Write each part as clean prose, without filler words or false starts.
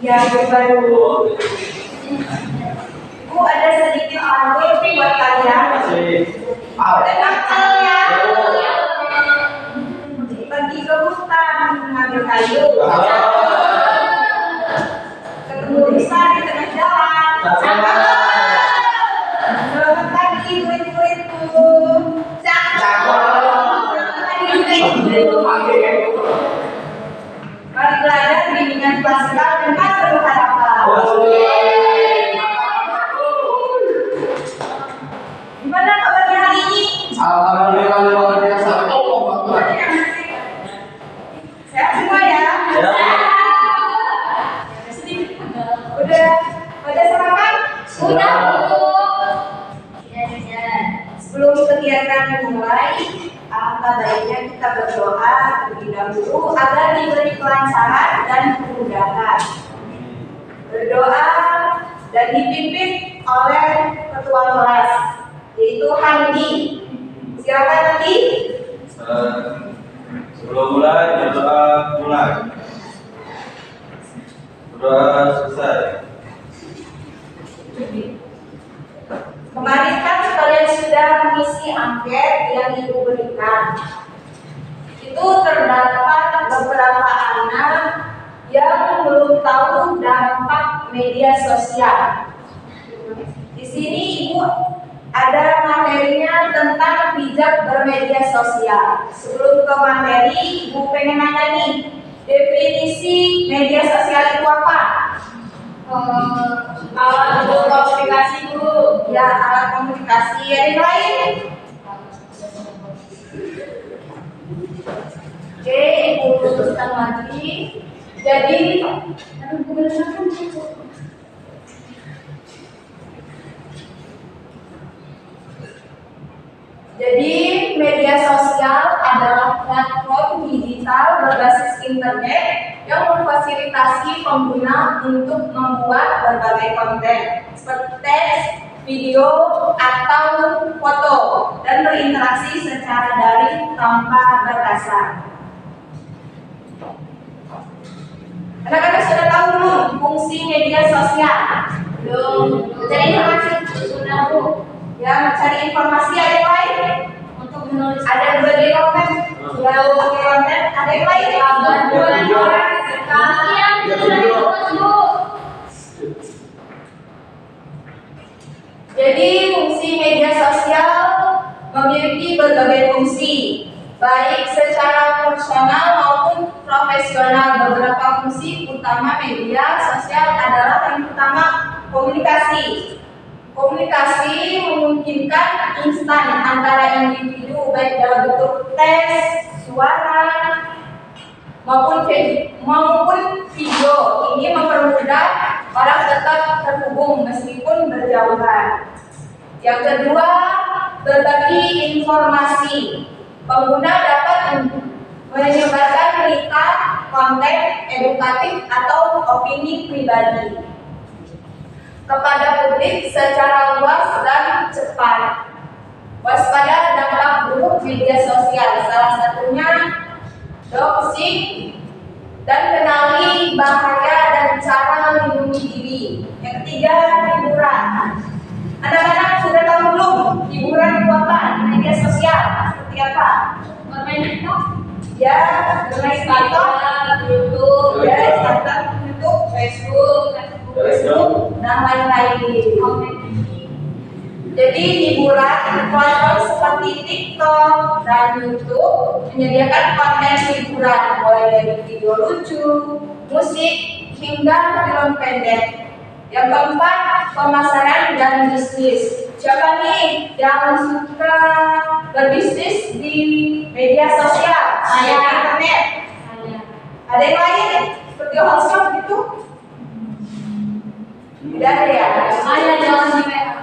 Ya, baru. Bu, ada sedikit artwork buat kalian. Ada nakal ya. Pergi ke hutan mengambil kayu. Ketemu rusa di tengah jalan. Selamat pagi murid-muridku. Mari belajar bimbingan klasikal dengan penuh harapan. Gimana kabarnya hari ini? Alhamdulillah luar biasa. Sehat semua ya? Udah sarapan? Sudah. Sebelum kegiatan dimulai, alangkah baiknya kita berdoa terlebih dahulu agar diberi kelancaran dan kemudahan. Berdoa dan dipimpin oleh ketua kelas, yaitu Handi. Silakan Handi. Sebelum mulai, berdoa mulai. Berdoa selesai. Kemarin kan kalian sudah mengisi angket yang Ibu berikan. Itu terdapat beberapa anak yang belum tahu dampak media sosial. Di sini Ibu ada materinya tentang bijak bermedia sosial. Sebelum ke materi, Ibu pengen nanya nih, definisi media sosial itu apa? Alat untuk komunikasi, Bu. Ya, alat komunikasi. Yang lain? Oke, Ibu luruskan lagi. Jadi, media sosial adalah platform digital berbasis internet yang memfasilitasi pengguna untuk membuat berbagai konten seperti teks, video, atau foto dan berinteraksi secara daring tanpa batasan. Anak-anak sudah tahu belum fungsi media sosial? Belum. Mencari informasi sudah, Bu. Ya, mencari informasi ada yang lain? Untuk menulis ada berbagai konten. Sudah berbagai konten. Ada yang lain? Bantuan orang sekalian Bu. Jadi fungsi media sosial memiliki berbagai fungsi, baik secara personal maupun profesional. Beberapa fungsi utama media sosial adalah yang pertama komunikasi. Komunikasi memungkinkan instan antara individu baik dalam bentuk teks, suara, maupun video. Ini mempermudah orang tetap terhubung meskipun berjauhan. Yang kedua, berbagi informasi. Pengguna dapat menyebarkan berita, konten edukatif atau opini pribadi kepada publik secara luas dan cepat. Waspada dampak buruk media sosial, salah satunya doxing dan kenali bahaya dan cara melindungi diri. Yang ketiga, hiburan. Anak-anak sudah tahu belum hiburan itu apa? Media sosial seperti apa? Bermain TikTok? Ya, bermain TikTok, YouTube, ya, Instagram, YouTube, Facebook, dan lain-lain. Jadi hiburan platform seperti TikTok dan YouTube menyediakan konten hiburan mulai dari video lucu, musik, hingga film pendek. Yang keempat, pemasaran dan bisnis. Siapa nih yang suka berbisnis di media sosial? Saya. Internet. Ada yang lain seperti hotshot gitu? Tidak ada ya? Saya jangan dipegang.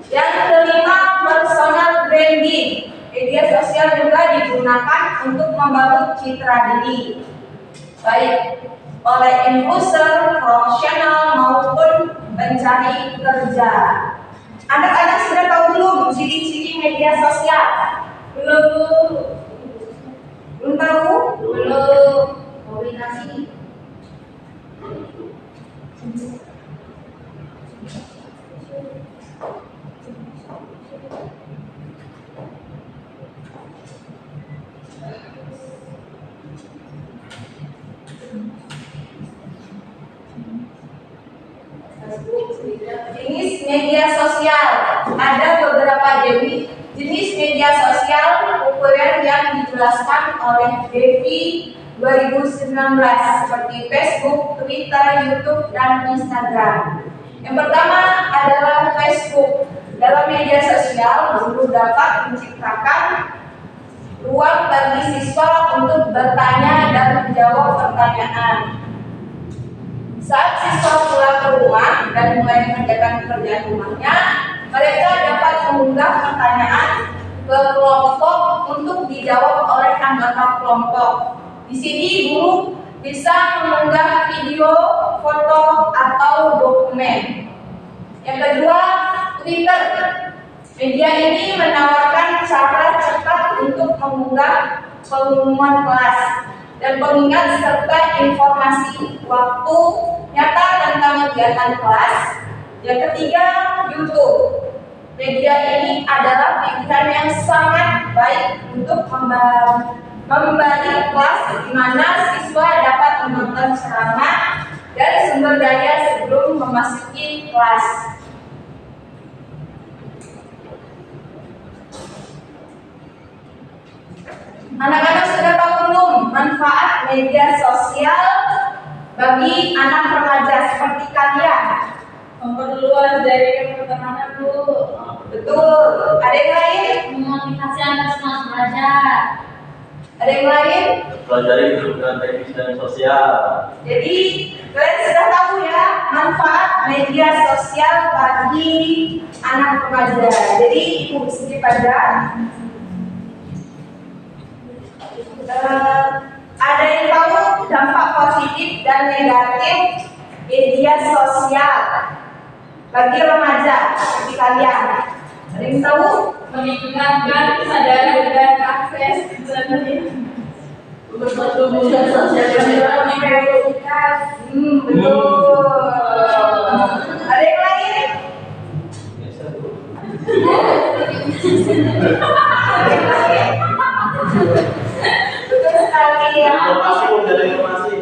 Yang kelima, personal branding. Media sosial juga digunakan untuk membangun citra diri, baik oleh influencer, profesional maupun pencari kerja. Anak-anak sudah tahu belum ciri-ciri media sosial? Belum. Belum tahu? Belum. Komunikasi. Jenis media sosial. Ada beberapa jenis media sosial populer yang dijelaskan oleh Devi 2019 seperti Facebook, Twitter, YouTube, dan Instagram. Yang pertama adalah Facebook. Dalam media sosial, guru dapat menciptakan ruang bagi siswa untuk bertanya dan menjawab pertanyaan. Saat siswa pulang ke rumah dan mulai mengerjakan pekerjaan rumahnya, mereka dapat mengunggah pertanyaan ke kelompok untuk dijawab oleh anggota kelompok. Di sini guru bisa mengunggah video, foto, atau dokumen. Yang kedua, Twitter. Media ini menawarkan cara cepat untuk mengunggah pengumuman kelas dan pengingat serta informasi waktu nyata tentang kegiatan kelas. Yang ketiga, YouTube. Media ini adalah pilihan yang sangat baik untuk membagi kelas di mana siswa dapat menonton ceramah dan sumber daya sebelum memasuki kelas. Anak-anak sudah tahu belum manfaat media sosial bagi anak remaja seperti kalian? Memperluas jaringan pertemanan, Bu. Betul. Ada yang lain? Memotivasi anak semangat belajar. Ada yang lain? Pelajari kegunaan teknis dan sosial. Jadi kalian sudah tahu ya manfaat media sosial bagi anak remaja. Jadi ibu sedikit aja. Ada yang tahu dampak positif dan negatif media sosial bagi remaja seperti kalian? Ada yang tahu? Meningkatkan kesadaran dan akses internet. Bertumbuhan sosial dan Betul. Ada yang lain? Betul sekali ya. Informasi.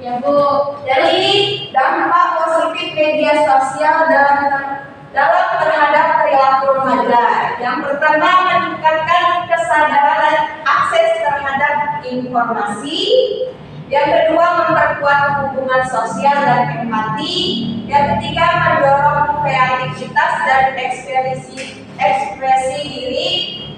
Ya, Bu. Jadi dampak positif media sosial dalam terhadap perilaku remaja. Yang pertama, meningkatkan kesadaran dan akses terhadap informasi. Yang kedua, memperkuat hubungan sosial dan empati. Yang ketiga, mendorong kreativitas dan ekspresi diri.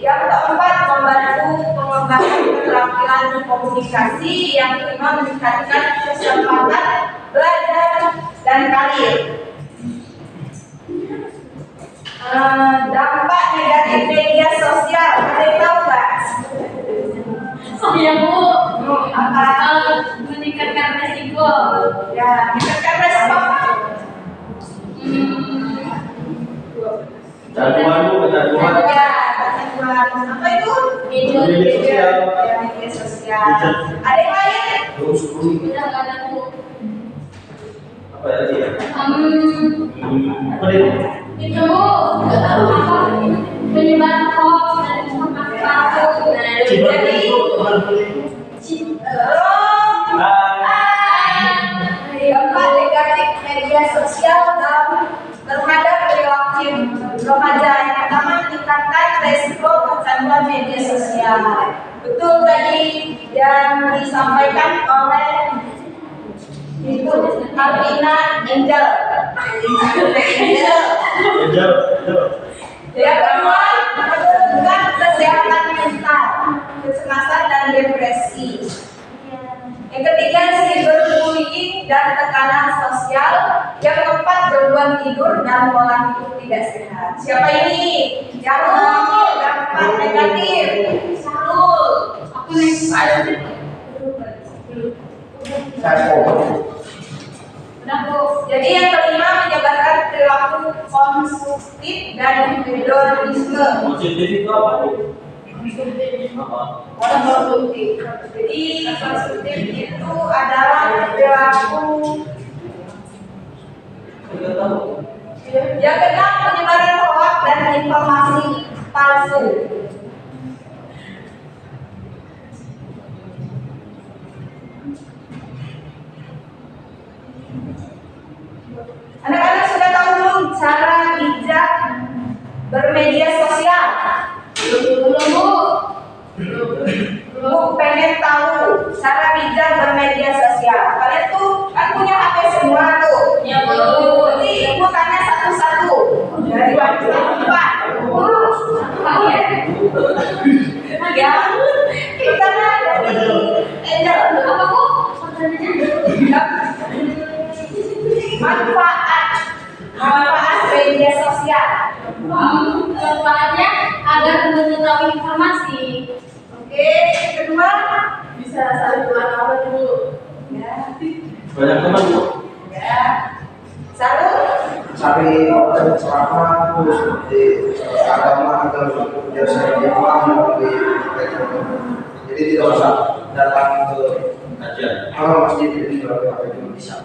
Yang keempat, membantu pengembangan keterampilan komunikasi. Yang kelima, meningkatkan kesempatan belajar dan karir. Dampak negatif media sosial, ada yang tahu nggak? Ya, Bu. Apa? Meningkatkan resiko. Ya, meningkatkan resiko. Kecanduan, Bu, kecanduan. Ya, kecanduan. Apa itu? Media sosial. Ya, media sosial. Ada yang lain? Sudah nggak ada, Bu. Apa ya tadi ya? Apa itu? Itu, Bu. Nggak tahu apa. Penyebaran hoax dan informasi palsu. Jadi, dampak negatif media sosial terhadap perilaku remaja. Yang pertama, meningkatkan resiko kecanduan media sosial. Betul tadi yang disampaikan oleh itu Alvina Angel. Yang kedua, menurunkan kesehatan mental, kecemasan dan depresi. Yang ketiga, cyberbullying dan tekanan sosial. Yang keempat, gangguan tidur dan pola hidup tidak sehat. Siapa ini yang mau dampak negatif? Sarul. Aku nih. Udah, Bu. Jadi yang kelima, menyebarkan perilaku konsumtif dan hedonisme. Positif itu apa, Bu? Apa? Konsumtif. Jadi konsumtif itu adalah perilaku bermedia sosial. Belum, Bu. Bu pengen tahu cara bijak bermedia sosial. Kalian tuh kan punya HP semua tuh. Ya, Bu. Jadi ibu tanya satu-satu dari wajib empat. Ya, pertama dari Angel. Apa, Bu? Pertanyaannya? Manfaat media sosial. Manfaatnya agar mengetahui informasi. Oke, kedua Bisa saling berkawan dulu. ya, Banyak teman Bu. ya. Satu, cari ceramah terus di agama agar biasa dia paham jadi tidak usah datang ke Kajian. masjid jadi kalau apa itu bisa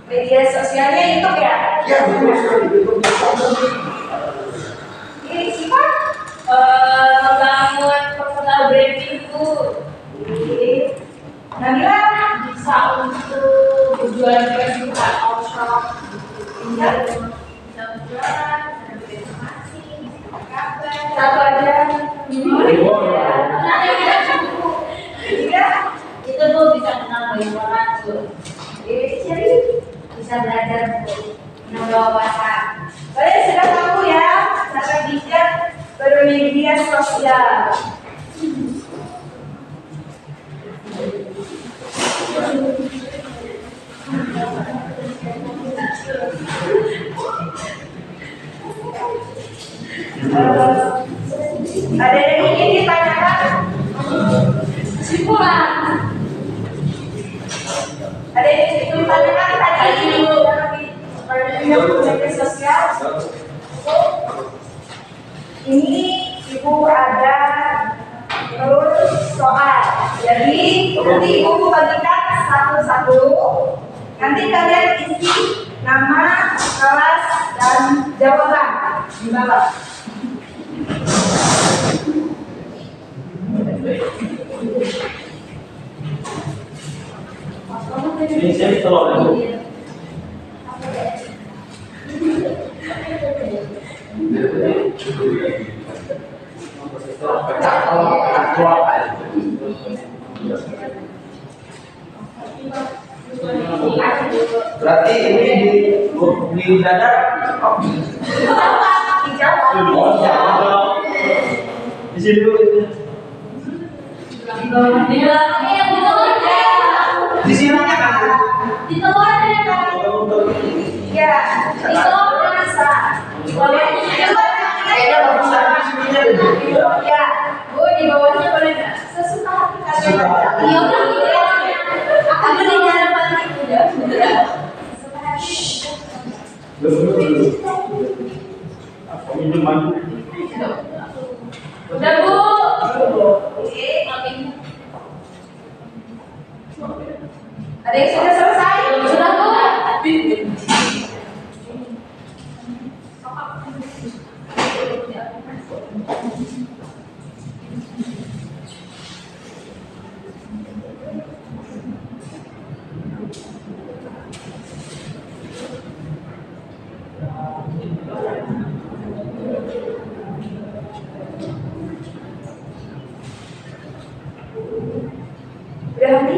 media sosialnya itu ya. ya betul sekali betul Ini sifat Membangun personal branding itu Nabila. bisa untuk berjualan kesukaan workshop, bisa berjualan, bisa informasi, bisa kabar. Satu aja. Nanti kita cukup. Tiga. Itu Bu bisa kenal banyak orang tuh. Cari. Bisa belajar menambah wawasan. Kalian sudah tahu ya cara bijak bermedia sosial. Ada yang ingin ditanyakan? Kesimpulan. Ada yang ingin ditanyakan tadi dalam media sosial? Ini ibu ada terus soal. Jadi nanti ibu bagikan satu-satu. Nanti kalian isi nama, kelas, dan jawaban di bawah. Ini saya telur ya Bu. kalau aktual berarti ini di dada Dijawab. Di sini dulu. Di belakangnya yang di telurnya. di sini kan Di telurnya kan. Iya, di bawah bisa. Di bawahnya kayaknya bagus di sininya deh ya. Bu, di bawahnya boleh nggak? Sesuka hati kalian. Sesuka hati. Iya udah di bawahnya. Akan beli harapan itu ya. Dulu. Apa minuman? Udah Bu. Oke. Ada yang sudah selesai? Sudah Bu. Berhenti.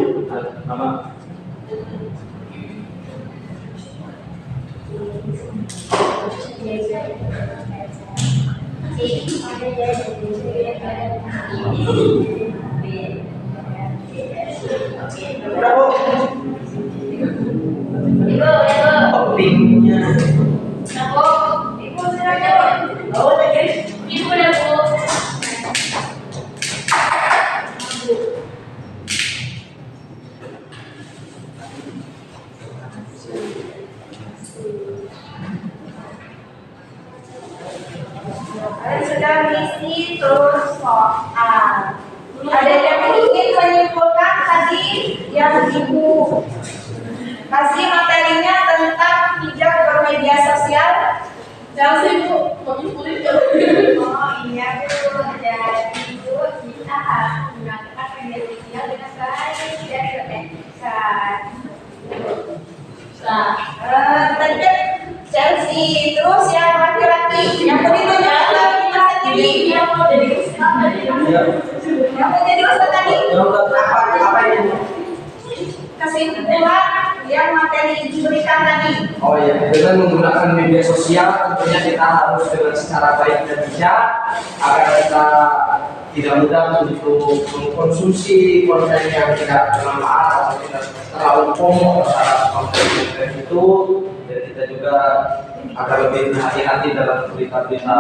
Nama. udah bu toppingnya Ibu sudah jawab. oh udah guys Ibu udah Bu. Kalian sudah mengisi terus soal. Ada yang ingin menyimpulkan tadi yang ibu kasih materinya tentang bijak bermedia sosial? Chelsea Bu, mau kulit ya. Oh iya Bu, Jadi Bu, kita harus menggunakan media sosial dengan baik dan beretika. tadi kan Chelsea, terus yang laki-laki tadi? Yang begitu jangan lagi masa tadi. Ya. Yang mau jadi masa tadi? Apa ini? Kesimpulan yang materi diberikan tadi. Oh iya, dengan menggunakan media sosial tentunya kita harus dengan secara baik dan bijak agar kita tidak mudah untuk mengkonsumsi konten yang tidak bermanfaat atau tidak terlalu pokok terhadap konten itu, dan kita juga agar lebih berhati-hati dalam berita-berita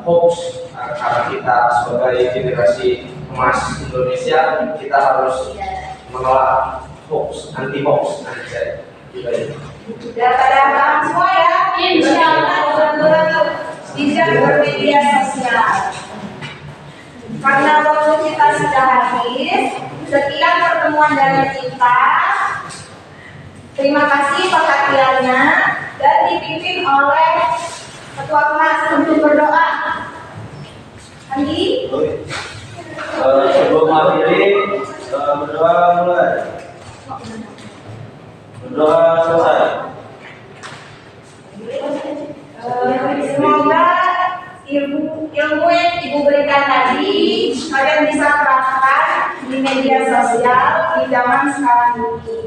hoax karena kita sebagai generasi emas Indonesia kita harus menolak hoax, anti hoax, Daripada paham semua ya, insya Allah betul-betul bijak bermedia sosial. Karena waktu kita sudah habis, sekian pertemuan dari kita. Terima kasih perhatiannya dan dipimpin oleh Ketua Kelas untuk berdoa. Andi? Sebelum akhiri, berdoa mulai. Berdoa selesai. Semoga ilmu yang Ibu berikan tadi kalian bisa terapkan di media sosial di zaman sekarang ini.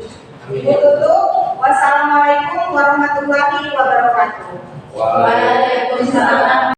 Ibu tutup. Wassalamualaikum warahmatullahi wabarakatuh. Waalaikumsalam.